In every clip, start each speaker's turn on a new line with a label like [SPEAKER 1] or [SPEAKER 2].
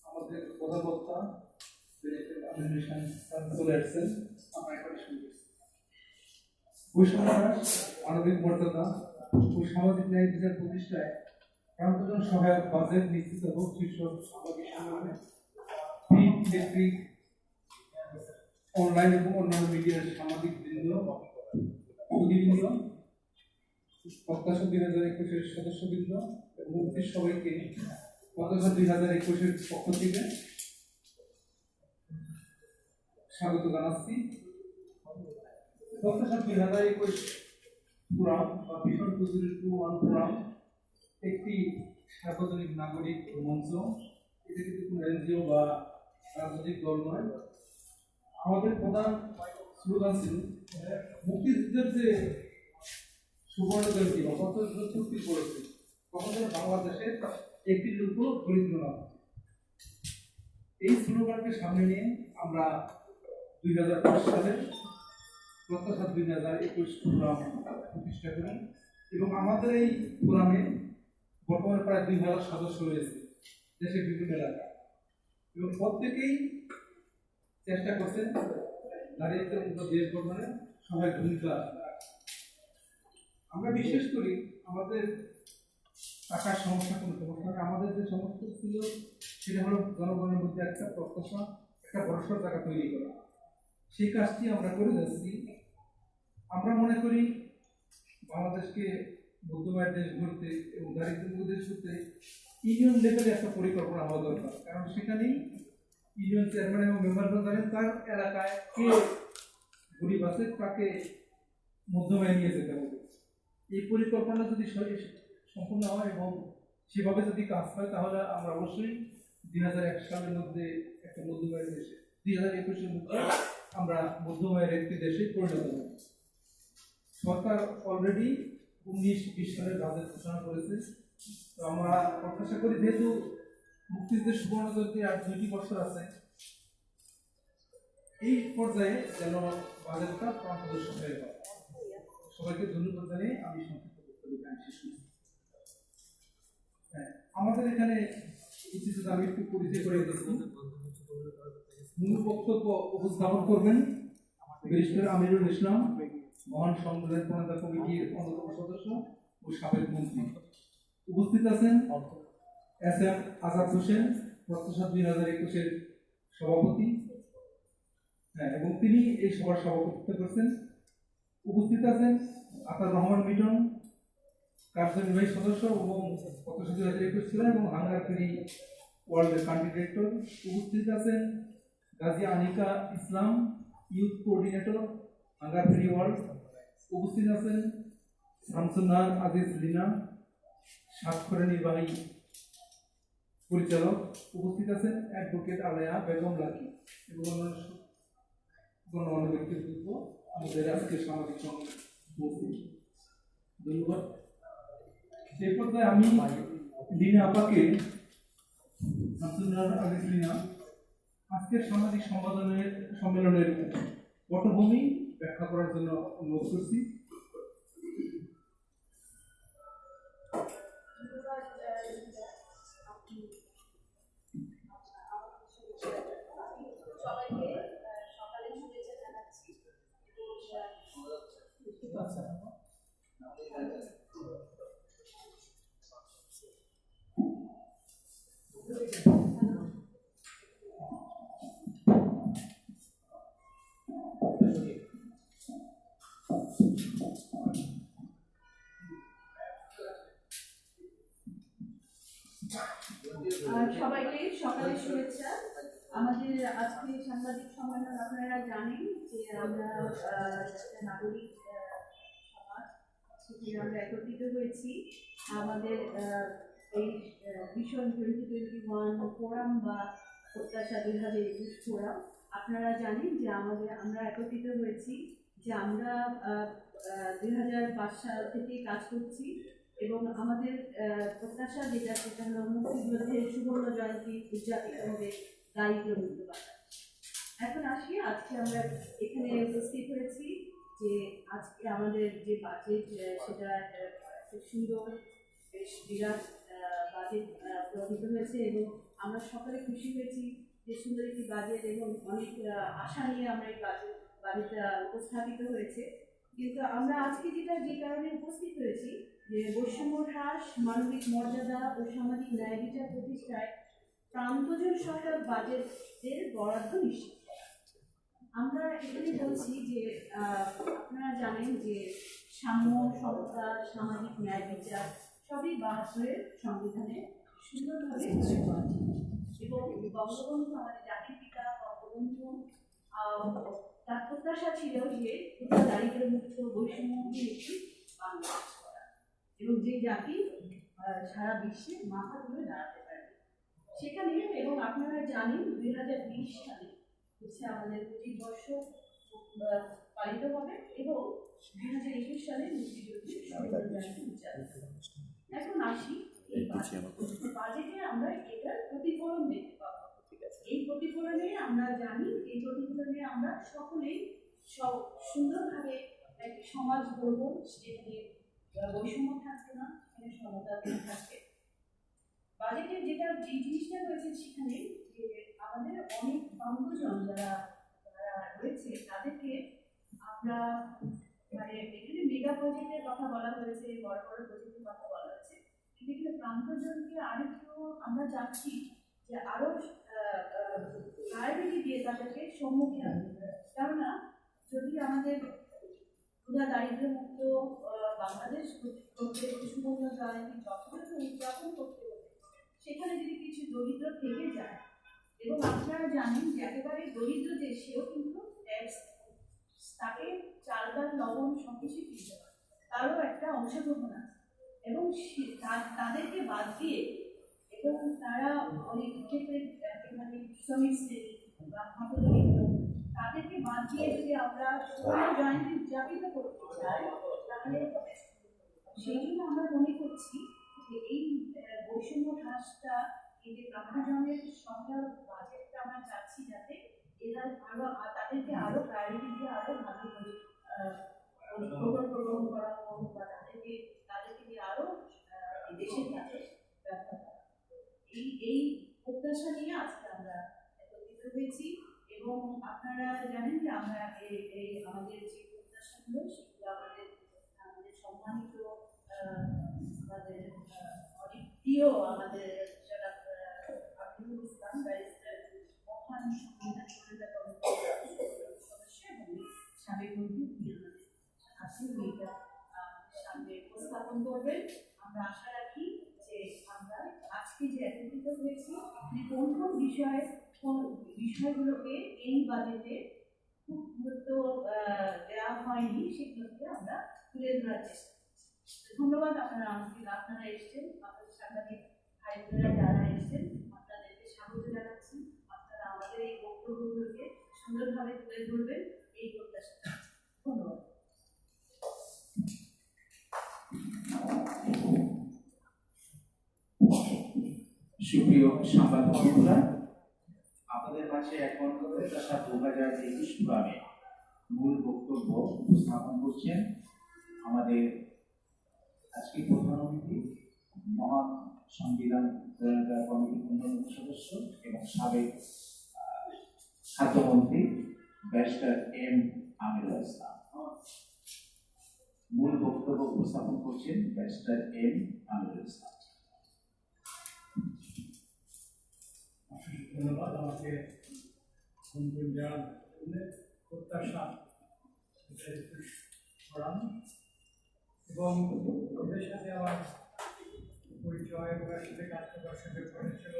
[SPEAKER 1] আমাদের প্রধান বক্তা চলে আসছেন। আমরা এখানে শুরু করছি। বৈষম্য হ্রাস, মানবিক মর্যাদা ও সামাজিক ন্যায় বিচার প্রতিষ্ঠায় প্রান্তজন সহায়ক বাজেট নিশ্চিত হোক শীর্ষক সামাজিক সম্মেলনে প্রিন্ট, ইলেকট্রিক, অনলাইন এবং অন্যান্য মিডিয়ার সামাজিক বৃন্দ, সুধীবৃন্দ, প্রত্যাশা 2021-এর সদস্যবৃন্দ এবং উপস্থিত সবাইকে প্রত্যাশা 2021-এর পক্ষ থেকে স্বাগত জানাচ্ছি। প্রত্যাশা 2021 ফোরাম বা ভীষণ প্রযুক্তির পূর্বাণ ফোরাম একটি সার্বজনীন নাগরিক মঞ্চ। এটা কিন্তু কোনো এনজিও বা রাজনৈতিক দল নয়। আমাদের প্রধান স্লোগান ছিল মুক্তিযুদ্ধের যে সুবর্ণ জয়ন্তী বা 75 চুক্তি করেছে তখন যেন বাংলাদেশের একটি লোক দরিদ্র না। এই স্লোগানকে সামনে নিয়ে আমরা 2005 সালে প্রত্যাশা 2021 ফোরাম প্রতিষ্ঠা করি এবং আমাদের এই ফোরামে বর্তমানে প্রায় 2000 সদস্য রয়েছে দেশের বিভিন্ন এলাকায় এবং প্রত্যেকেই চেষ্টা করছেন নারীদের মতো দেশ গঠনে সহায়ক ভূমিকা। আমরা বিশ্বাস করি আমাদের টাকার সমস্যা কোনো সমস্যা নেই। আমাদের যে সমস্যা ছিল সেটা হলো জনগণের মধ্যে একটা প্রত্যাশা, একটা ভরসার জায়গা তৈরি করা। সেই কাজটি আমরা করে যাচ্ছি। আমরা মনে করি বাংলাদেশকে মধ্যমায়ের দেশ গড়তে এবং দারিদ্র্যমুক্ত দেশ করতে ইউনিয়ন লেভেলে একটা পরিকল্পনা হওয়া দরকার। কারণ সেখানেই ইউনিয়ন চেয়ারম্যান এবং মেম্বাররা জানেন তার এলাকায় কে গরিব আছে, তাকে মধ্যমায় নিয়ে যেতে হবে। এই পরিকল্পনা যদি সম্পূর্ণ হয় এবং সেভাবে যদি কাজ হয় তাহলে আমরা অবশ্যই 2001 সালের মধ্যে একটা মধ্যমায়ের দেশে 2021-এর মধ্যে আমরা মধ্যমায়ের একটি দেশে পরিণত হব। সরকার অলরেডি 19-20 সালের বাজেট ঘোষণা করেছে। তো আমরা প্রত্যাশা করি যেহেতু মুক্তিযুদ্ধের সুবর্ণ জয়ন্তী আর 2টি বছর আছে, এই পর্যায়ে যেন বাজেটটা প্রান্তদর্শী হয়ে যায়। সবাইকে ধন্যবাদ জানিয়ে আমি সংক্ষিপ্ত বক্তব্য শেষ করছি। আমাদের এখানে আমি একটু পরিচয় করে দিচ্ছি। মূল বক্তব্য উপস্থাপন করবেন ব্যারিস্টার আমিরুল ইসলাম, মহান সংসদের প্রণেতা কমিটির অন্যতম সদস্য ও সাবেক মন্ত্রী। উপস্থিত আছেন SM আজাদ হোসেন, প্রত্যাশা 2021-এর সভাপতি, এবং তিনি এই সভার সভাপতিত্ব করছেন। উপস্থিত আছেন আতার রহমান মিটন, কার্যনির্বাহী সদস্য এবং প্রত্যাশা 2021 ছিলেন এবং হাঙ্গার ফ্রি ওয়ার্ল্ডের কান্ট্রি ডিরেক্টর। উপস্থিত আছেন Gazi Anika Islam, youth coordinator, Hunger Free World. উপস্থিত আছেন শামসুন্নাহার আজিজ লিনা, স্বাক্ষরের নির্বাহী পরিচালক। উপস্থিত আছেন অ্যাডভোকেট আলেয়া বেগম লাকি এবং গণ্যমান্য ব্যক্তিত্ব আমাদের আজকের সামাজিক সংগঠন। ধন্যবাদ। সেই পর্যায়ে আমি লিনা আপাকে, শামসুন্নাহার আজিজ লিনা, আজকের সামাজিক সম্মেলনের পটভূমি ব্যাখ্যা করার জন্য অনুরোধ করছি।
[SPEAKER 2] সবাইকে সকালে শুভেচ্ছা। আমাদের আজকে সাংবাদিক সম্মেলন আপনারা জানেন যে আমরা নাগরিক সমাজ থেকে আমরা একত্রিত হয়েছি। আমাদের এই ভিশন 2021 ফোরাম বা প্রত্যাশা 2021 ফোরাম, আপনারা জানেন যে আমরা একত্রিত হয়েছি যে আমরা 2005 সাল থেকে কাজ করছি এবং আমাদের প্রত্যাশা যেটা সেটা হলো মুক্তিযুদ্ধের সুবর্ণ জয়ন্তী উদযাপিত হবে দারিদ্র্যমুক্ত বাংলাদেশ। এখন আসি, আজকে আমরা এখানে উপস্থিত হয়েছি যে আজকে আমাদের যে বাজেট সেটা খুব সুন্দর বেশ বিরাট বাজেট প্রণীত হয়েছে এবং আমরা সকলে খুশি হয়েছি যে সুন্দর একটি বাজেট এবং অনেক আশা নিয়ে আমরা এই বাজেটটা উপস্থাপিত হয়েছে। কিন্তু আমরা আজকে যে কারণে উপস্থিত হয়েছি যে বৈষম্য হ্রাস, মানবিক মর্যাদা ও সামাজিক ন্যায় বিচার প্রতিষ্ঠায় প্রান্তজন সরকার বাজেটের বরাদ্দ নিশ্চিত করা। আমরা এখানে বলছি যে আপনারা জানেন যে সাম্য, সমতা, সামাজিক ন্যায় বিচার সবই ৭২-এর সংবিধানে সুন্দরভাবে উল্লেখ করা ছিল এবং বঙ্গবন্ধু আমাদের জাতির পিতা বঙ্গবন্ধু তার প্রত্যাশা ছিল যে দারিদ্র মুক্ত বৈষম্যহীন একটি বাংলাদেশ করা এবং যে জাতি সারা বিশ্বে মাথা তুলে দাঁড়াতে পারবে সেখানে। এবং আপনারা জানেন ২০২০ সালে হচ্ছে আমাদের ২৫ বর্ষ পালিত হবে এবং ২০২১ সালে মুক্তিযুদ্ধের শহীদ উদযাপিত হবে। এখন আসি এই বাজেটে আমরা এটার প্রতিফলন দেখতে পাবো। এই প্রতিফলনে আমরা জানি, এই প্রতিফলনে আমরা সকলেই সুন্দরভাবে একটি সমাজ গড়ব যেখানে বৈষম্য থাকবে না, সেখানে সমতা থাকবে। বাজেটের যে জিনিসটা রয়েছে সেখানে যে আমাদের অনেক প্রান্তজন যারা রয়েছে তাদেরকে আমরা মানে এখানে মেগা প্রজেক্টের কথা বলা হয়েছে, বড় বড় প্রজেক্টের কথা বলা হয়েছে, কিন্তু এখানে প্রান্তজনকে আরেকটু আমরা চাচ্ছি যে আরো প্রায়োরিটি দিয়ে তাদেরকে সম্মুখীন আনতে। কেননা যদি আমাদের ক্ষুধা দারিদ্র মুক্ত বাংলাদেশ করতে সুবর্ণ জয়ন্তী যথাযথ উদযাপন করতে হবে, সেখানে যদি কিছু দরিদ্র থেকে যায় এবং আপনারা জানেন যে একেবারে দরিদ্র যে সেও কিন্তু ট্যাক্স, তাকে চাল ডাল লবণ সবকিছু কিনতে পারে, তারও একটা অংশগ্রহণ আছে এবং তাদেরকে বাদ দিয়ে এবং তারা অনেক ক্ষেত্রে একেবারে শ্রমিক শ্রেণী বা হতদরিদ্র তাদেরকে বাদ দিয়ে যদি আমরা সুবর্ণ জয়ন্তী উদযাপিত করতে চাই তাহলে সেই জন্য আমরা মনে করছি যে এই বৈষম্য হ্রাসটা, এই যে প্রান্তজনের সরকার বাজেটটা আমরা চাচ্ছি যাতে এরা আরো তাদেরকে আরো প্রায়োরিটি দিয়ে আরো ভালো প্রকল্প গ্রহণ করা হোক বা তাদেরকে দিয়ে আরো দেশের কাছে ব্যবহার করা। এই প্রত্যাশা নিয়ে আজকে আমরা একত্রিত হয়েছি এবং আপনারা জানেন যে আমরা এই আমাদের যে প্রত্যাশাগুলো সেগুলো আমাদের সম্মানিত আমাদের অনেক প্রিয় আমাদের যারা আব্দুল ইসলাম ব্যারিস্টার মহান সংবিধান সদস্য এবং সাবেক মন্ত্রী আছেন, এটা সামনে উপস্থাপন করবেন। আমরা আশা রাখি যে আমরা আজকে যে একত্রিত হয়েছি কোন কোন বিষয়গুলোকে এই বাজেটে খুব গুরুত্ব দেওয়া হয়নি সেগুলোকে আমরা তুলে ধরার চেষ্টা করছি। ধন্যবাদ আপনারা এসছেন, আপনাদের সাংবাদিক ভাই বোনেরা যারা এসছেন আপনাদেরকে স্বাগত জানাচ্ছি। আপনারা আমাদের এই বক্তব্যগুলোকে সুন্দরভাবে তুলে ধরবেন এই প্রত্যাশা। ধন্যবাদ।
[SPEAKER 1] সুপ্রিয় সাংবাদিক বন্ধুরা, আপনাদের কাছে এখন প্রত্যাশা ২০২১ ফোরামে মূল বক্তব্য উপস্থাপন করছেন আমাদের আজকে প্রধান অতিথি মহান সংবিধান প্রণয়নকারী কমিটির অন্যতম সদস্য এবং সাবেক খাদ্যমন্ত্রী ব্যারিস্টার এম আমিরুল ইসলাম। মূল বক্তব্য উপস্থাপন করছেন ব্যারিস্টার এম আমিরুল ইসলাম।
[SPEAKER 3] ধন্যবাদ আমাকে আমন্ত্রণ জানানোর জন্য। প্রত্যাশা এবং ওদের সাথে আমার পরিচয় ওদের সাথে কাজ করার সাথে করেছিল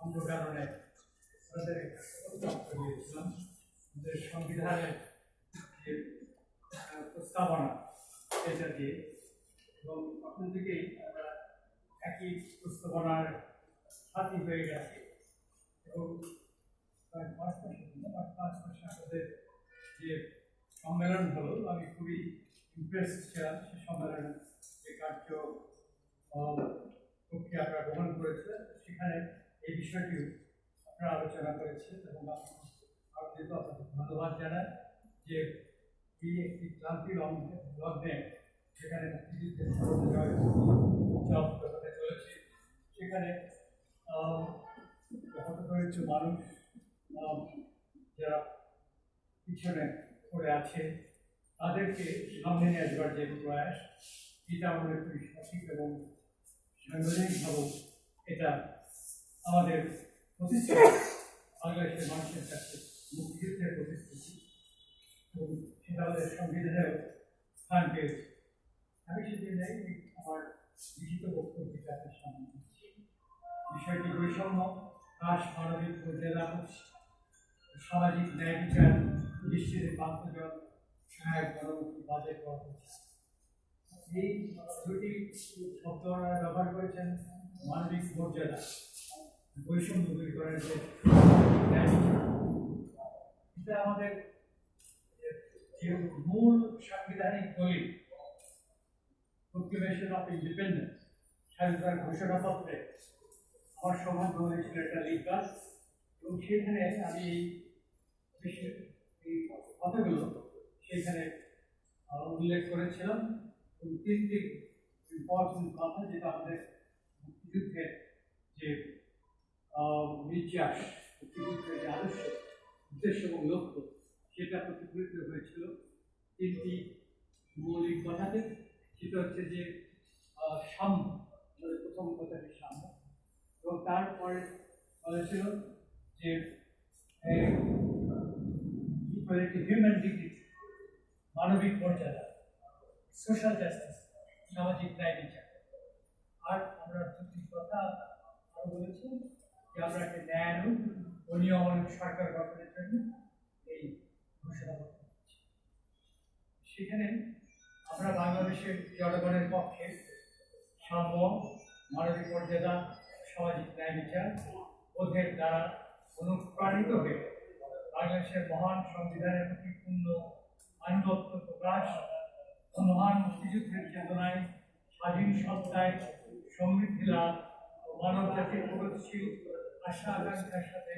[SPEAKER 3] অন্য কারণে তাদের দিয়েছিলাম আমাদের সংবিধানের যে প্রস্তাবনা সেটা দিয়ে এবং তখন থেকেই আমরা একই প্রস্তাবনার সাথী হয়ে গেছি এবং প্রায় ৫ মাসে আমাদের যে সম্মেলন হলো আমি খুবই ইমপ্রেস ছিলাম। সে সম্মেলনের যে কার্য প্রক্রিয়া আপনারা গ্রহণ করেছে সেখানে এই বিষয়টিও আপনারা আলোচনা করেছেন এবং আপনাদের ধন্যবাদ জানাই যে এই একটি ক্লান্তি লগ্নে সেখানে মুক্তিযুদ্ধের জয় উদযাপিত হতে চলেছে। সেখানে হতদরিদ্র মানুষ যারা পিছনে পড়ে আছে তাদেরকে সামনে নিয়ে আসবার যে প্রয়াস, এটা আমাদের খুবই সঠিক এবং সাংগঠনিকভাবে এটা আমাদের প্রতিশ্রুতি, বাংলাদেশের মানুষের কাছে মুক্তিযুদ্ধের প্রতিশ্রুতি এবং সেটা আমাদের সংবিধানেও স্থান পেয়েছে। আমি সেদিন আমার লিখিত বক্তব্যটা আপনার সামনে দিচ্ছি। বিষয়টি বৈষম্য, হ্রাস, মানবিক মর্যাদা, সামাজিক ন্যায় বিচার নিশ্চিতের বাস্তজন সহায়ক গণমুক্তি বাজেট করা হয়েছে। এই দুটি শব্দ ব্যবহার করেছেন মানবিক মর্যাদা, বৈষম্য দূরীকরণের যে ন্যায় বিচার, এটা আমাদের যে মূল সাংবিধানিক দলিল প্রক্লেমেশন অফ ইন্ডিপেন্ডেন্স, স্বাধীনতার ঘোষণাপত্রে আমার সৌভাগ্য হয়েছিল এটা লিখবার, এবং সেখানে আমি এই কথাগুলো সেখানে উল্লেখ করেছিলাম। তিনটি ইম্পর্টেন্ট কথা যেটা আমাদের মুক্তিযুদ্ধের যে নির্যাস, মুক্তিযুদ্ধের যে আদর্শ, উদ্দেশ্য এবং লক্ষ্য, সেটা প্রতিফলিত হয়েছিল তিনটি মৌলিক কথাতে। সেটা হচ্ছে যে সাম্য, আমাদের প্রথম কথাটি সাম্য, এবং তারপরে বলেছিল যে হিউম্যান ডিগনিটি, মানবিক মর্যাদা, সোশ্যাল জাস্টিস, সামাজিক ন্যায় বিচার। আর আমরা দুটি কথা আরো বলেছি যে আমরা একটা ন্যায়ানুগ ও নিয়মানুগ সরকার গঠনের জন্য এই ঘোষণাপত্র দিচ্ছি। সেখানে আমরা বাংলাদেশের জনগণের পক্ষে সাম্য, মানবিক মর্যাদা, সামাজিক ন্যায় বিচার বোধের দ্বারা অনুপ্রাণিত হয়ে বাংলাদেশের মহান সংবিধানের প্রতি পূর্ণ আনুগত্য প্রকাশ ও মহান মুক্তিযুদ্ধের চেতনায় স্বাধীন সত্তায় সমৃদ্ধি লাভ ও মানব জাতির প্রগতিশীল আশা আকাঙ্ক্ষার সাথে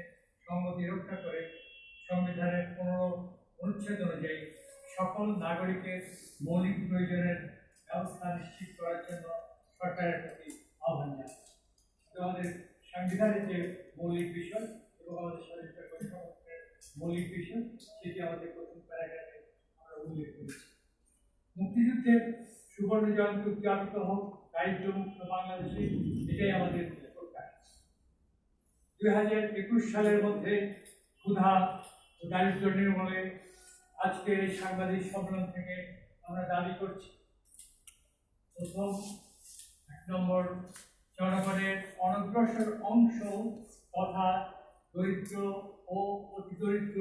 [SPEAKER 3] সংগতি রক্ষা করে সংবিধানের 15 অনুচ্ছেদ অনুযায়ী সকল নাগরিকের মৌলিক প্রয়োজনের ব্যবস্থা নিশ্চিত করার জন্য সরকারের প্রতি আহ্বান জানাই। আমাদের সংবিধানের যে মৌলিক বিষয় এবং আমাদের স্বাধীনতার ঘোষণাপত্রের মৌলিক বিষয়, সেটি আমাদের প্রথম প্যারাগ্রাফে আমরা উল্লেখ করেছি। মুক্তিযুদ্ধের সুবর্ণ জয়ন্তী উদযাপিত হোক দারিদ্র্যমুক্ত বাংলাদেশে, এটাই আমাদের প্রত্যাশা। 2021 সালের মধ্যে ক্ষুধা ও দারিদ্র্য নির্মূলে আজকের এই সাংবাদিক সম্মেলন থেকে আমরা দাবি করছি। প্রথম 1 নম্বর, জনগণের অনগ্রসর অংশ তথা দরিদ্র ও অতি দরিদ্র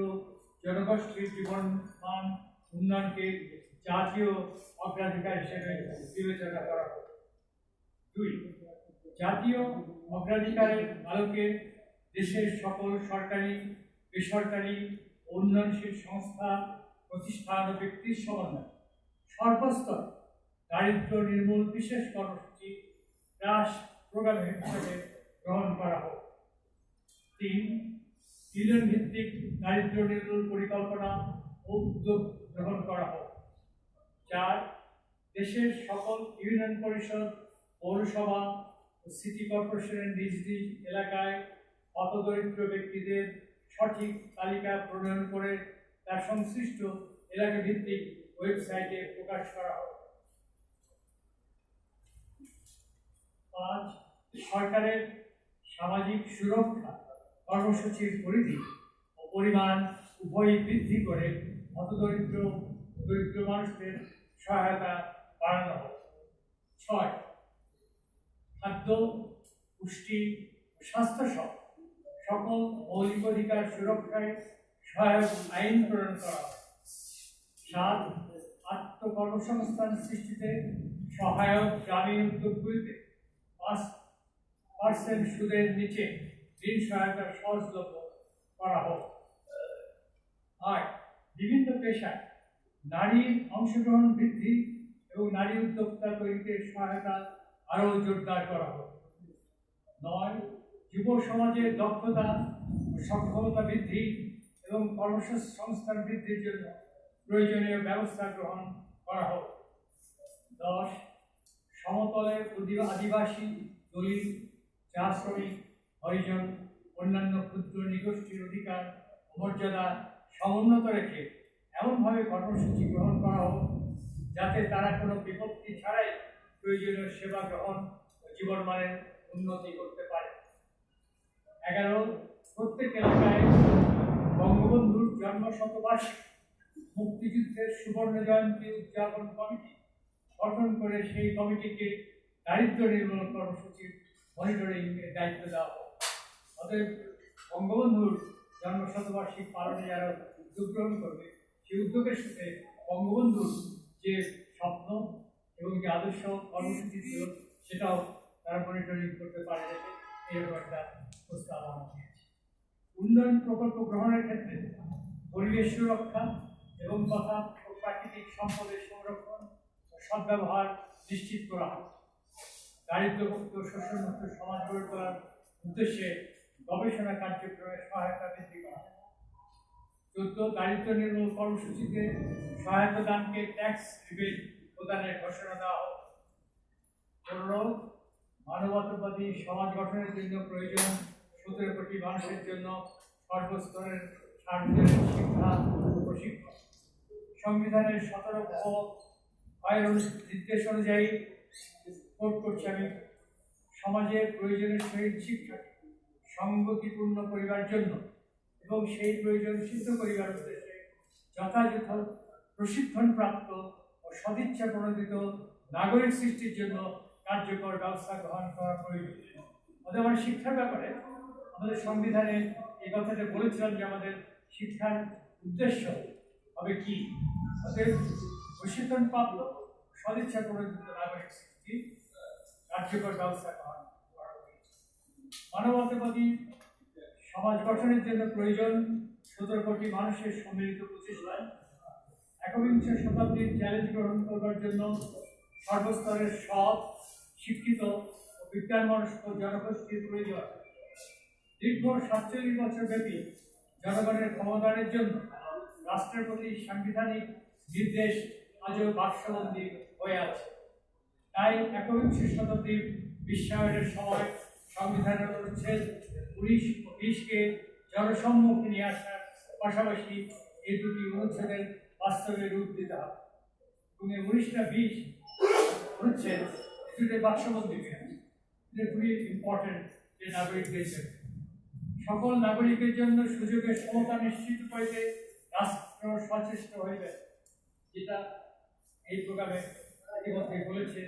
[SPEAKER 3] জনগোষ্ঠীর জীবন মান উন্নয়নকে জাতীয় অগ্রাধিকার হিসেবে বিবেচনা করা হবে। 2, জাতীয় অগ্রাধিকারের আলোকে দেশের সকল সরকারি, বেসরকারি, উন্নয়নশীল সংস্থা, প্রতিষ্ঠান ও ব্যক্তির সমন্বয়ে সর্বস্তর দারিদ্র্য নির্মূল বিশেষ কর্মসূচি হ্রাস প্রোগ্রাম হিসেবে গ্রহণ করা হোক। 3, ইউনিয়ন ভিত্তিক দারিদ্র্য নির্মূল পরিকল্পনা ও উদ্যোগ গ্রহণ করা হোক। 4, দেশের সকল ইউনিয়ন পরিষদ, পৌরসভা ও সিটি কর্পোরেশনের নিজ নিজ এলাকায় হতদরিদ্র ব্যক্তিদের সঠিক তালিকা প্রণয়ন করে তার সংশ্লিষ্ট এলাকা ভিত্তিক ওয়েবসাইটে প্রকাশ করা হোক। 5, সরকারের সামাজিক সুরক্ষা কর্মসূচির পরিধি ও পরিমাণ উভয়ই বৃদ্ধি করে হতদরিদ্র ও দরিদ্র মানুষদের সহায়তা বাড়ানো হোক। 6, খাদ্য, পুষ্টি ও স্বাস্থ্যসহ সকল মৌলিক অধিকার সুরক্ষায় সহায়ক আইন প্রণয়ন করা হয়। 7, আত্মকর্মসংস্থান সৃষ্টিতে সহায়ক গ্রামীণ উদ্যোগগুলিতে 5% সুদের নিচে ঋণ সহায়তা সহজলভ্য করা হোক। 8, বিভিন্ন পেশায় নারীর অংশগ্রহণ বৃদ্ধি এবং নারী উদ্যোক্তা তৈরিতে সহায়তা আরও জোরদার করা হোক। 9, যুব সমাজের দক্ষতা ও সক্ষমতা বৃদ্ধি এবং কর্মসংস্থান বৃদ্ধির জন্য প্রয়োজনীয় ব্যবস্থা গ্রহণ করা হোক। 10 সমতলের আদিবাসী, দলিত, চা শ্রমিক, হরিজন, অন্যান্য ক্ষুদ্র নিগোষ্ঠীর অধিকার ও মর্যাদা সমুন্নত রেখে এমনভাবে কর্মসূচি গ্রহণ করা হোক যাতে তারা কোনো বিপত্তি ছাড়াই প্রয়োজনীয় সেবা গ্রহণ ও জীবনমানের উন্নতি করতে পারে। 11 প্রত্যেক এলাকায় বঙ্গবন্ধুর জন্মশতবার্ষিকী, মুক্তিযুদ্ধের সুবর্ণ জয়ন্তী উদযাপন কমিটি গঠন করে সেই কমিটিকে দারিদ্র্য নির্মূল কর্মসূচির মনিটরিং এর দায়িত্ব দেওয়া হোক। অতএব বঙ্গবন্ধুর জন্মশতবার্ষিকী পালনে যারা উদ্যোগ গ্রহণ করবে, সেই উদ্যোগের সাথে বঙ্গবন্ধুর যে স্বপ্ন এবং যে আদর্শ কর্মসূচি ছিল সেটাও তারা মনিটরিং করতে পারে, এরকম একটা প্রস্তাব আমরা দিয়েছি। উন্নয়ন প্রকল্প গ্রহণের ক্ষেত্রে পরিবেশ সুরক্ষা এবং তথা প্রাকৃতিক সম্পদের সংরক্ষণ ও সদ্ব্যবহার নিশ্চিত করা হয়। দারিদ্র্যমুক্ত, শোষণমুক্ত সমাজ গড়ে তোলার উদ্দেশ্যে গবেষণা কার্যক্রমে সহায়তা বৃদ্ধি করা হয়। 14 দারিদ্র্য নির্মূল কর্মসূচিতে সহায়তা দানকে ট্যাক্স রিবেট প্রদানের ঘোষণা দেওয়া হোক। 15 মানবতাবাদী সমাজ গঠনের জন্য প্রয়োজন 17 কোটি মানুষের জন্য সর্বস্তরের সার্বজনীন শিক্ষা ও প্রশিক্ষণ। সংবিধানের 17 নির্দেশ অনুযায়ী কোট করছি আমি, সমাজের প্রয়োজনের সহিত শিক্ষা সংগতিপূর্ণ করিবার জন্য এবং সেই প্রয়োজন সিদ্ধ করিবার উদ্দেশ্যে যথাযথ প্রশিক্ষণপ্রাপ্ত ও সদিচ্ছা প্রণোদিত নাগরিক সৃষ্টির জন্য কার্যকর ব্যবস্থা গ্রহণ করা প্রয়োজন। আমাদের শিক্ষার ব্যাপারে আমাদের সংবিধানে এই কথাটা বলেছিলাম যে আমাদের শিক্ষার উদ্দেশ্য হবে কি, অতএব প্রশিক্ষণপ্রাপ্ত সদিচ্ছা প্রণোদিত নাগরিক সৃষ্টি কার্যকর ব্যবস্থা গ্রহণ করা হয়েছে। মানবতাবাদী সমাজ গঠনের জন্য প্রয়োজন 17 কোটি মানুষের সম্মিলিত প্রচেষ্টায় একবিংশ শতাব্দীর চ্যালেঞ্জ গ্রহণ করবার জন্য সর্বস্তরের সৎ, শিক্ষিত ও বিজ্ঞানমনস্ক জনগোষ্ঠীর প্রয়োজন। দীর্ঘ 47 বছর ব্যাপী জনগণের ক্ষমতায়নের জন্য রাষ্ট্রের প্রতি সাংবিধানিক নির্দেশ আজও বাক্সবন্দী হয়ে আছে। তাই একবিংশ শতাব্দীর বিশ্বায়নের সময় সংবিধানের অনুচ্ছেদ 19 ও 20কে জনসম্মুখে নিয়ে আসার পাশাপাশি এই দুটি অনুচ্ছেদের বাস্তবে রূপ দিতে হবে এবং এই 19টা 20 অনুচ্ছেদ দুটি বাক্সবন্দী এটা খুবই ইম্পর্টেন্ট যে নাগরিকদের জন্য সকল নাগরিকের জন্য সুযোগের সমতা নিশ্চিত করতে রাষ্ট্র সচেষ্ট হইবে, যেটা এই প্রোগ্রামে ইতিমধ্যে বলেছে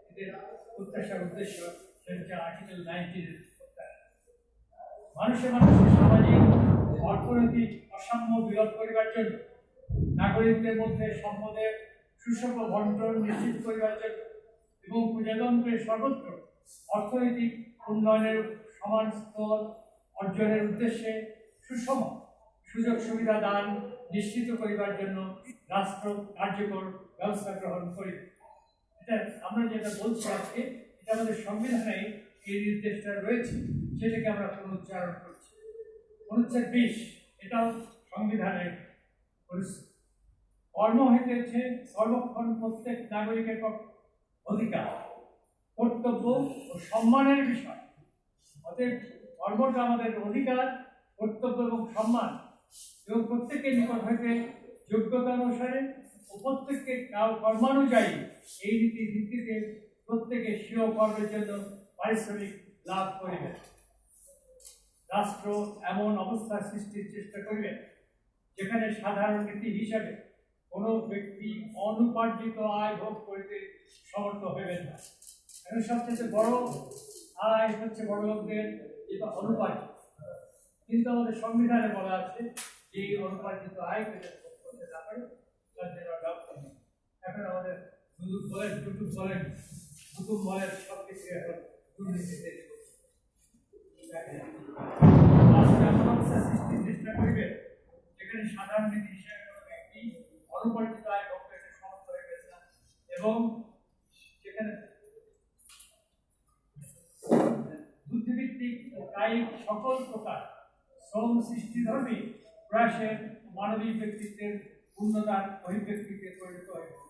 [SPEAKER 3] এদের প্রত্যাশার উদ্দেশ্য সেটা আর্টিকেল 19 এর মানুষের সামাজিক অর্থনৈতিক অসাম্য বিরোধ করিবার জন্য নাগরিকদের মধ্যে সম্পদের সুষম বন্টন নিশ্চিত করিবার জন্য এবং প্রজাতন্ত্রের সর্বত্র অর্থনৈতিক উন্নয়নের সমান স্তর অর্জনের উদ্দেশ্যে সুষম সুযোগ সুবিধা দান নিশ্চিত করিবার জন্য রাষ্ট্র কার্যকর ব্যবস্থা গ্রহণ করিবে। এটা আমরা যেটা বলছি আজকে, এটা আমাদের সংবিধানে এই নির্দেশটা রয়েছে, সেটাকে আমরা পুনরুচ্চারণ করছি। অনুচ্ছেদ 20 এটাও সংবিধানের কর্ম হইতেছে সর্বক্ষণ প্রত্যেক নাগরিকের অধিকার, কর্তব্য ও সম্মানের বিষয়। অতএব কর্মটা আমাদের অধিকার, কর্তব্য এবং সম্মান, এবং প্রত্যেকের নিকট হইতে যোগ্যতা অনুসারে ও প্রত্যেককে কর্মানুযায়ী এই নীতির ভিত্তিতে প্রত্যেকে স্বীয় কর্মের জন্য পারিশ্রমিক লাভ করিবে। রাষ্ট্র এমন অবস্থা সৃষ্টির চেষ্টা করিবে যেখানে সাধারণ নীতি হিসাবে কোনো ব্যক্তি অনুপার্জিত আয় ভোগ করিতে সমর্থ হইবেন না। এখন সবচেয়ে বড় আয় হচ্ছে বড় লোকদের, যেটা অনুপার্জিত, কিন্তু আমাদের সংবিধানে বলা আছে যে এই অনুপার্জিত আয় করতে না পারে তার জন্য ব্যবস্থা নেই। এখন আমাদের কুটুম বলেন সব কিছু এখন দুর্নীতিতে সৃষ্টির চেষ্টা করিবে যেখানে সাধারণ নীতি হিসেবে কোনো ব্যক্তি অনুপার্জিত আয় ভোগ করতে সমর্থ হইবে না, এবং যেখানে বুদ্ধিভিত্তিক ও কায়িক সকল প্রকার শ্রম সৃষ্টিধর্মী প্রয়াসের মানবিক ব্যক্তিত্বের পূর্ণতার অভিব্যক্তিতে পরিণত হয়েছে।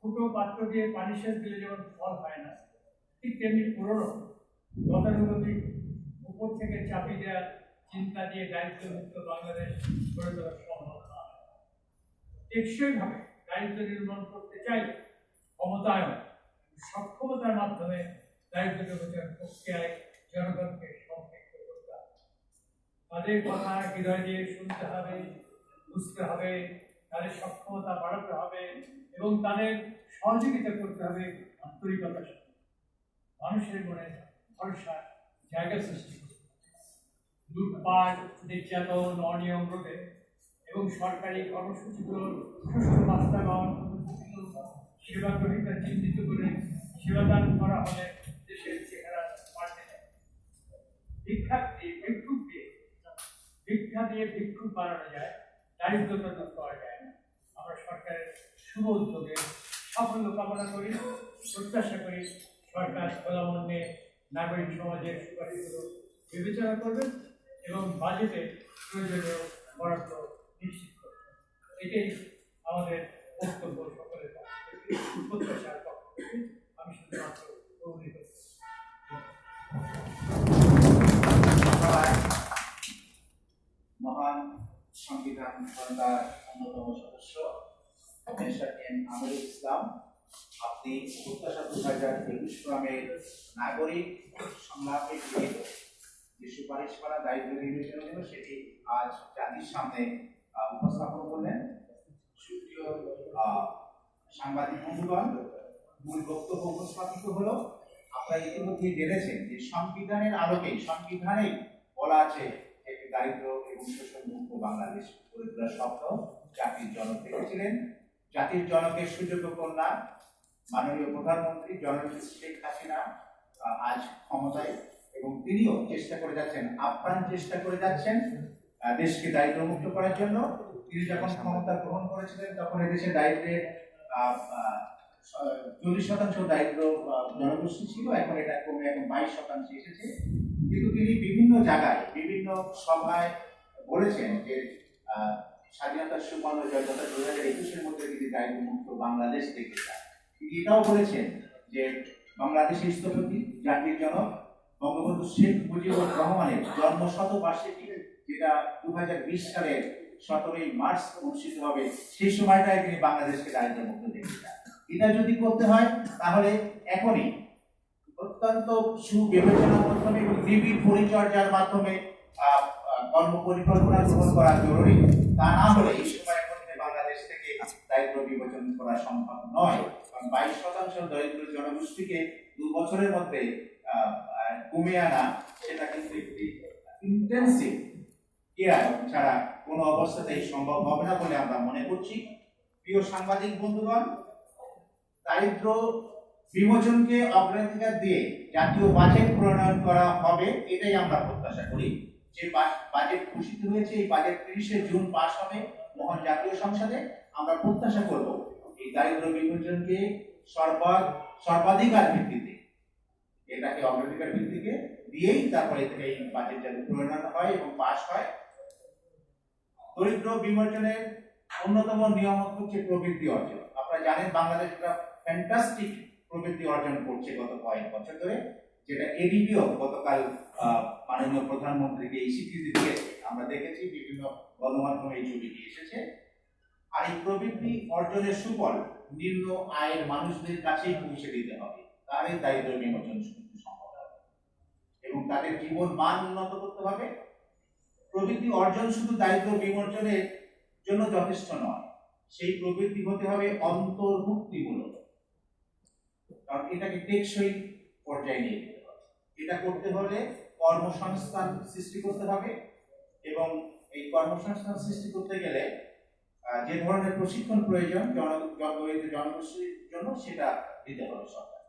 [SPEAKER 3] ফুটো পাত্র দিয়ে পানি সেচ দিলে যেমন ফল হয় না, ঠিক তেমনি পুরনো গতানুগতিক উপর থেকে চাপিয়ে দেওয়া চিন্তা দিয়ে দারিদ্র্যমুক্ত বাংলাদেশ গড়ে তোলা সম্ভব নয়। টেকসইভাবে দারিদ্র্য নির্মূল করতে চাইলে ক্ষমতায়ন, সক্ষমতার মাধ্যমে দারিদ্র্য বিমোচন প্রক্রিয়ায় জনগণকে সম্পৃক্ত করতে হবে। তাদের কথা হৃদয় দিয়ে শুনতে হবে, বুঝতে হবে, তাদের সক্ষমতা বাড়াতে হবে এবং তাদের সহযোগিতা করতে হবে আন্তরিকতার সাথে। মানুষের মনে ভরসা জায়গা সৃষ্টি করতে হবে। লুটপাট, নির্যাতন, অনিয়ম রোধে এবং সরকারি কর্মসূচিগুলোর সুষ্ঠু বাস্তবায়ন, সেবা গ্রহীতা চিহ্নিত করে সেবাদান করা হলে দেশের চেহারা পাল্টে যায়। ভিক্ষা দিয়ে ভিক্ষুক বানানো যায়, দারিদ্রতা দূর করা যায় না। আমরা সরকারের শুভ উদ্যোগে সাফল্য কামনা করি, প্রত্যাশা করি সরকার খোলা মনে নাগরিক সমাজের সুপারিশগুলো বিবেচনা করবেন এবং বাজেটে প্রয়োজনীয় বরাদ্দ নিশ্চিত করবেন। এটাই আমাদের বক্তব্য, সকলের প্রত্যাশার পক্ষ থেকে আমি শুধুমাত্র অনুমোদিত।
[SPEAKER 4] মহান সংবিধান সরকার অন্যতম সদস্য প্রফেসর এম আমিরুল ইসলাম, আপনি প্রত্যাশা 2021 ক্রমের নাগরিক সংলাপে গৃহীত যে সুপারিশ করা দারিদ্র নির্মূলের জন্য সেটি আজ জাতির সামনে উপস্থাপন করলেন। সুপ্রিয় সাংবাদিক বন্ধুগণ, মূল বক্তব্য উপস্থাপিত হলো। আপনারা ইতিমধ্যে জেনেছেন যে সংবিধানের আলোকে, সংবিধানে বলা আছে একটি দারিদ্র এবং শোষণ মুক্ত বাংলাদেশ গড়ে তোলার স্বপ্ন জাতির জনক দেখেছিলেন। জাতির জনকের সুযোগ্য কন্যা মাননীয় প্রধানমন্ত্রী জননেত্রী শেখ হাসিনা আজ ক্ষমতায়, এবং তিনিও চেষ্টা করে যাচ্ছেন, আপ্রাণ চেষ্টা করে যাচ্ছেন দেশকে দারিদ্র মুক্ত করার জন্য। তিনি যখন ক্ষমতা গ্রহণ করেছিলেন তখন এদেশে দারিদ্রের 40% দারিদ্র জনগোষ্ঠী ছিল, এখন এটা কমে এখন 22% এসেছে। কিন্তু তিনি বিভিন্ন জায়গায় বিভিন্ন সভায় বলেছেন যে স্বাধীনতার সুবর্ণ জয়গাথা 2021-এর মধ্যে তিনি দারিদ্র মুক্ত বাংলাদেশ দেখতে চান। তিনি এটাও বলেছেন যে বাংলাদেশের স্থপতি জাতির জনক বঙ্গবন্ধু শেখ মুজিবুর রহমানের জন্মশতবার্ষিকী, যেটা 2020 সালের 17ই মার্চ অনুষ্ঠিত হবে, সেই সময়টায় তিনি বাংলাদেশকে দারিদ্র মুক্ত দেখতে চান। এটা যদি করতে হয় তাহলে এখনই অত্যন্ত সুবিবেচনার মাধ্যমে এবং নিবিড় পরিচর্যার মাধ্যমে কর্ম পরিকল্পনা গ্রহণ করা জরুরি। তা না হলে এই সময়ের মধ্যে বাংলাদেশ থেকে দারিদ্র বিমোচন করা সম্ভব নয়। কারণ 22% দরিদ্র জনগোষ্ঠীকে 2 বছরের মধ্যে কমিয়ে আনা, সেটা কিন্তু একটি ইন্টেন্সিভ কেয়ার ছাড়া কোনো অবস্থাতেই সম্ভব হবে না বলে আমরা মনে করছি। প্রিয় সাংবাদিক বন্ধুগণ, দারিদ্র বিমোচনকে অগ্রাধিকার দিয়ে জাতীয় বাজেট প্রণয়ন করা হবে, এটাই আমরা প্রত্যাশা করি। যে বাজেট ঘোষিত হয়েছে, এই বাজেট 30শে জুন পাস হবে মহান জাতীয় সংসদে। আমরা প্রত্যাশা করব এই দারিদ্র বিমোচনকে সর্বাধিকার ভিত্তিতে, এটাকে অগ্রাধিকার ভিত্তিতে দিয়েই তারপরে এই বাজেট যাতে প্রণয়ন হয় এবং পাস হয়। দরিদ্র বিমোচনের অন্যতম নিয়ম হচ্ছে প্রবৃদ্ধি অর্জন। আপনারা জানেন বাংলাদেশ একটা ফ্যান্টাস্টিক প্রবৃদ্ধি অর্জন করছে গত কয়েক বছর ধরে, যেটা এডিবিও গতকাল মাননীয় প্রধানমন্ত্রীকে এই স্বীকৃতি দিয়েছে। আমরা দেখেছি বিভিন্ন গণমাধ্যমে এই ছবিটি এসেছে। আর এই প্রবৃদ্ধি অর্জনের সুফল নিম্ন আয়ের মানুষদের কাছেই পৌঁছে দিতে হবে, তার এই দারিদ্র বিমোচন সম্ভব হবে এবং তাদের জীবন মান উন্নত করতে হবে। প্রবৃদ্ধি অর্জন শুধু দারিদ্র বিমোচনের জন্য যথেষ্ট নয়, সেই প্রবৃদ্ধি হতে হবে অন্তর্ভুক্তিমূলক, কারণ এটাকে টেকসই পর্যায়ে নিয়ে যেতে হবে। এটা করতে হলে কর্মসংস্থান সৃষ্টি করতে হবে এবং এই কর্মসংস্থান সৃষ্টি করতে গেলে যে ধরনের প্রশিক্ষণ প্রয়োজন জনগোষ্ঠীর জন্য, সেটা দিতে হবে সরকার।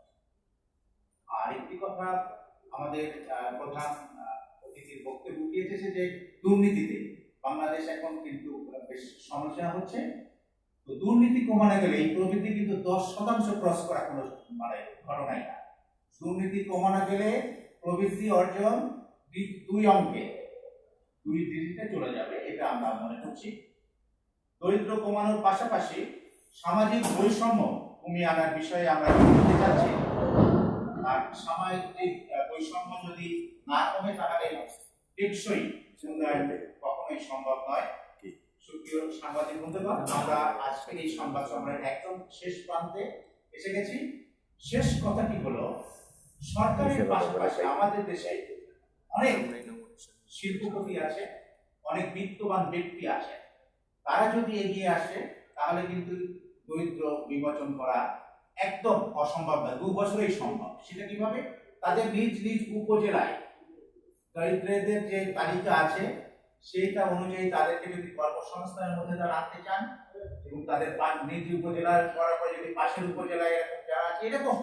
[SPEAKER 4] আর একটি কথা আমাদের প্রধান অতিথির বক্তব্য উঠিয়েছে যে দুর্নীতিতে বাংলাদেশ এখন কিন্তু বেশ সমালোচনা হচ্ছে। তো দুর্নীতি কমানো গেলে এই প্রবৃদ্ধি কিন্তু 10% ক্রস করা কোনো ঘটনাই না। দুর্নীতি কমানো গেলে প্রবৃদ্ধি অর্জন 2 ডিজিটে চলে যাবে, এটা আমরা মনে করছি। দরিদ্র কমানোর পাশাপাশি সামাজিক বৈষম্য কমিয়ে আনার বিষয়ে আমরা বলতে চাচ্ছি। আর সামাজিক বৈষম্য যদি না কমে তাহলে টেকসই উন্নয়ন কখনোই সম্ভব নয়। সুপ্রিয় সাংবাদিক বন্ধুগণ, আমরা আজকে এই সংবাদ সম্মেলনের একদম শেষ প্রান্তে এসে গেছি। শেষ কথাটি হলো, সরকারের পাশাপাশি আমাদের দেশে অনেক শিল্পপতি আছে, অনেক বিত্তবান ব্যক্তি আছে। তারা যদি এগিয়ে আসে তাহলে কিন্তু দরিদ্র বিমোচন করা একদম অসম্ভব নয়, 2 বছরেই সম্ভব। সেটা কিভাবে? তাদের নিজ নিজ উপজেলায় দরিদ্রদের যে তালিকা আছে সেইটা অনুযায়ী তাদেরকে যদি কর্মসংস্থানের মধ্যে তারা আনতে চান এবং তাদের নিজ উপজেলার করার পরে যদি পাশের উপজেলায় এরকম যারা আছে, এরকম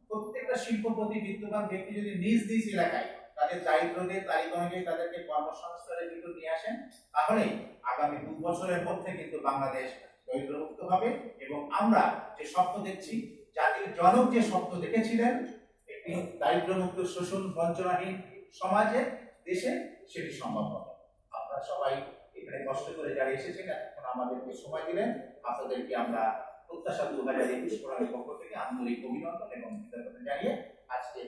[SPEAKER 4] প্রত্যেকটা শিল্পপতি বিত্তবান ব্যক্তি যদি নিজ নিজ এলাকায় তাদের দারিদ্রদের তালিকা অনুযায়ী তাদেরকে কর্মসংস্থানের ভিতর নিয়ে আসেন, তাহলে আগামী 2 বছরের মধ্যে কিন্তু বাংলাদেশ দরিদ্রমুক্ত হবে। এবং আমরা যে স্বপ্ন দেখছি, জাতির জনক যে স্বপ্ন দেখেছিলেন একটি দারিদ্রমুক্ত, শোষণ বঞ্চনাহীন সমাজে, দেশে, সেটি সম্ভব হবে। আপনারা সবাই এখানে কষ্ট করে যারা এসেছেন, এখন আমাদেরকে সময় দিলেন, আপনাদেরকে আমরা প্রত্যাশা 2021 ফোরামের পক্ষ থেকে আন্তরিক অভিনন্দন এবং কৃতজ্ঞতা জানিয়ে আজকে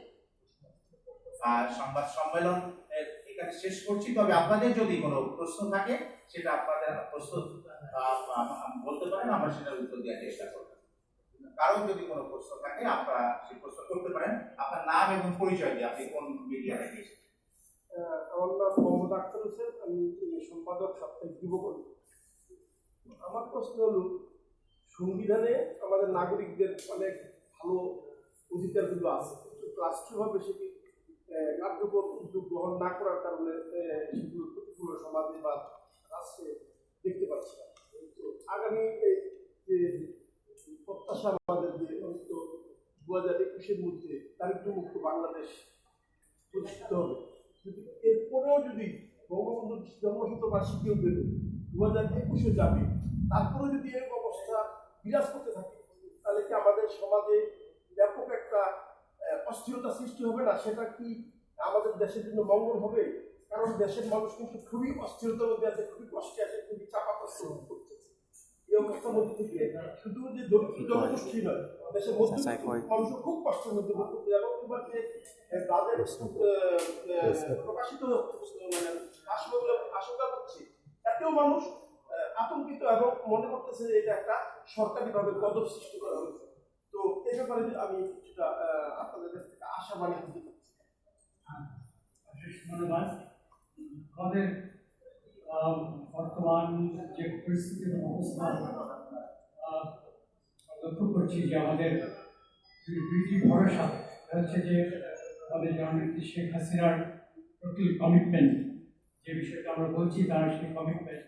[SPEAKER 4] সংবাদ সম্মেলন এখানে শেষ করছি। তবে আপনাদের যদি কোনো প্রশ্ন থাকে সেটা আপনাদের প্রশ্ন বলতে পারেন, আমরা সেটার উত্তর দেওয়ার চেষ্টা করব। কারণ যদি কোনো প্রশ্ন থাকে আপনারা সেই প্রশ্ন করতে পারেন। আপনার নাম এবং পরিচয় দিয়ে আপনি কোন মিডিয়া থেকে এসেছেন?
[SPEAKER 5] আমার নাম মোহাম্মদ আক্তার হোসেন, আমি সম্পাদক সাপ্তাহিক যুবকর্মী। আমার প্রশ্ন হল, সংবিধানে আমাদের নাগরিকদের অনেক ভালো অধিকারগুলো আছে, কিন্তু রাষ্ট্রীয়ভাবে সেটি কার্যকর উদ্যোগ গ্রহণ না করার কারণে সেগুলো প্রতিকূল সমাজে বা রাষ্ট্রে দেখতে পাচ্ছি না। তো আগামী যে প্রত্যাশা আমাদের, যে অন্তত 2021-এর মধ্যে দারিদ্র্যমুক্ত বাংলাদেশ প্রতিষ্ঠিত হবে, যদি এরপরেও যদি বঙ্গবন্ধুর জন্মশতবার্ষিকীও পেল 2021-এ যাবে, তারপরে যদি এরকম অবস্থা বিরাজ করতে থাকে, তাহলে কি আমাদের সমাজে ব্যাপক একটা অস্থিরতা সৃষ্টি হবে না? সেটা কি আমাদের দেশের জন্য মঙ্গল হবে? কারণ দেশের মানুষ কিন্তু খুবই অস্থিরতার মধ্যে আছে, খুবই কষ্টে আছে, খুবই চাপা করছে। এই অবস্থার মধ্যে থেকে শুধু যে দরিদ্র জনগোষ্ঠী নয়, দেশের মধ্যবিত্ত মানুষ খুব কষ্টের মধ্যে পড়ছে। এবং এবার যে বাজেট প্রকাশিত মানে আশঙ্কা করছে, এতেও মানুষ আতঙ্কিত এবং মনে করতেছে যে এটা একটা সরকারিভাবে গজব সৃষ্টি করা হয়েছে। তো এই ব্যাপারে আমি কিছুটা আপনাদের কাছ থেকে আশাবাণী করতে চাচ্ছি।
[SPEAKER 3] ধন্যবাদ। আমাদের বর্তমান যে পরিস্থিতি এবং অবস্থা লক্ষ্য করছি যে আমাদের দুইটি ভরসা হচ্ছে যে আমাদের জননেত্রী শেখ হাসিনার টোটাল কমিটমেন্ট, যে বিষয়টা আমরা বলছি তার সেই কমিটমেন্ট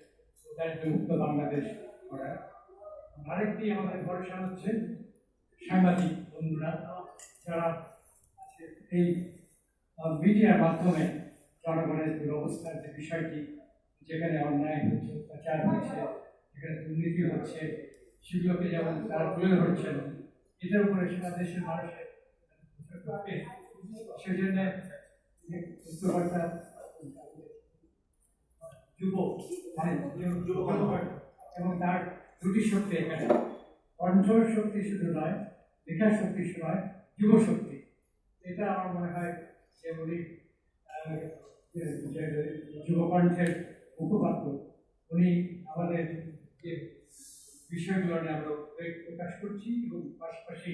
[SPEAKER 3] দারিদ্র্যমুক্ত বাংলাদেশ করার। আরেকটি আমাদের ভরসা হচ্ছে সাংবাদিক বন্ধুরা যারা এই মিডিয়ার মাধ্যমে জনগণের দুরবস্থার যে বিষয়টি, যেখানে অন্যায় হচ্ছে, অত্যাচার হচ্ছে, যেখানে দুর্নীতি হচ্ছে, সেগুলোকে যেমন তারা তুলে ধরছেন, এটার উপরে সারা দেশের মানুষের সেই জন্য উত্তরবার্তা এবং তার দুটি শক্তি এখানে, কণ্ঠ শক্তি শুধু নয়, লেখার শক্তি শুধু নয়, যুব শক্তি। এটা আমার মনে হয় যে উনি যুবকণ্ঠের মুখপাত্র, উনি আমাদের যে বিষয়গুলো নিয়ে আমরা প্রকাশ করছি এবং পাশাপাশি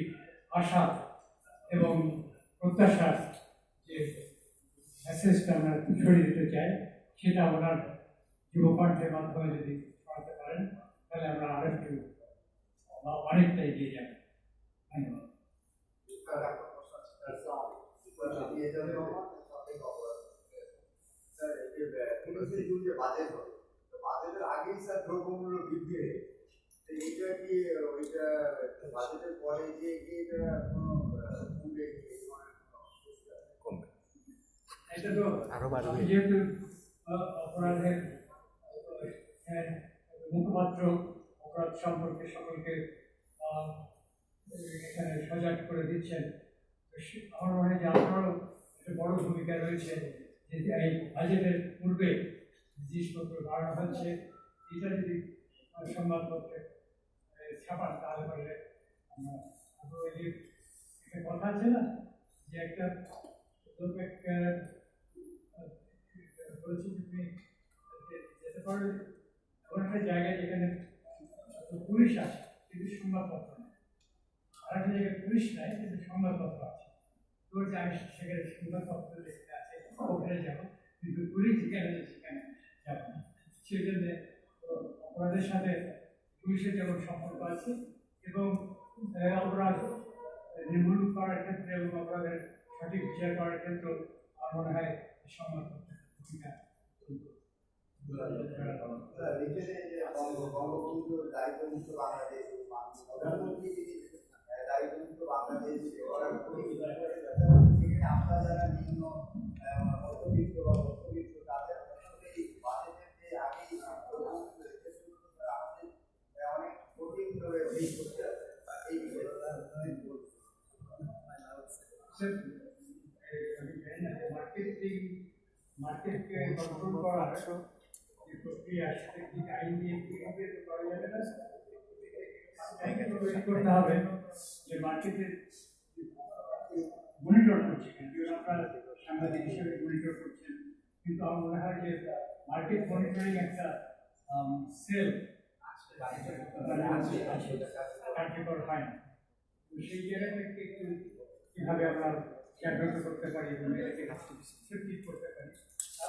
[SPEAKER 3] আশা এবং প্রত্যাশার যে মেসেজটা আমরা ছড়িয়ে দিতে চাই, সেটা ওনার যুবকণ্ঠের মাধ্যমে যদি ছড়াতে পারেন তাহলে আমরা আরেকটু অনেকটা এগিয়ে যাব। ধন্যবাদ।
[SPEAKER 6] বাজেটের আগেই স্যার দ্রব্যমূল্য বৃদ্ধি হয়েছে, এইটা কি ওইটা বাজেটের পরে গিয়ে কি এটা কোনো কমবে?
[SPEAKER 3] এটা তো যেহেতু অপরাধের মুখপাত্র, অপরাধ সম্পর্কে সকলকে এখানে সজাগ করে দিচ্ছেন, আমার মনে হয় যে আপনারও একটা বড় ভূমিকা রয়েছে যে এই বাজেটের পূর্বে জিনিসপত্র বাড়ানো হচ্ছে, এটা যদি সংবাদপত্রে ছাপান, তাহলে বললে ওই যে একটা কথা আছে না, যে একটা লোক বলছি তুমি যেতে পারো এমন একটা জায়গায় যেখানে পুলিশ আছে কিন্তু সংবাদপত্র নেই, আর একটা জায়গায় পুলিশ নাই কিন্তু সংবাদপত্র আছে। তো আমি সেখানে সংবাদপত্র লিখতে আছে ওখানে যাবো, কিন্তু পুলিশ যেখানে সেখানে যাবো না। সেই জন্য অপরাধের সাথে পুলিশের যেমন সম্পর্ক আছে এবং অপরাধ নির্মূল করার ক্ষেত্রে এবং অপরাধের সঠিক বিচার করার ক্ষেত্রেও আমার মনে হয় সংবাদপত্রের ভূমিকা
[SPEAKER 6] লিখেছে যে বঙ্গবন্ধুর দায়িত্বমুক্ত বাংলাদেশ, প্রধানমন্ত্রী যিনি দায়িত্বমুক্ত বাংলাদেশ করার সেখানে আমরা যারা নিম্ন মধ্যবিত্ত বা মধ্যবিত্ত তাদের এই বাজেটের যে আগে আমাদের অনেক কঠিনভাবে ফেস করতে হবে এই বিষয়ে
[SPEAKER 3] মার্কেটকে কন্ট্রোল করার যে প্রক্রিয়া, সেটা কি আইন দিয়ে কিভাবে করা যাবে না? তৈরি করতে হবে যে মার্কেটের মনিটর করছে, কিন্তু আপনারা সাংবাদিক হিসেবে মনিটর করছেন, কিন্তু আমার মনে হয় যে মার্কেট মনিটরিং একটা সেল কার্যকর হয় না। তো সেই জায়গা থেকে একটু কিভাবে আমরা জাগ্রত করতে পারি এবং এটাকে সেফটি করতে পারি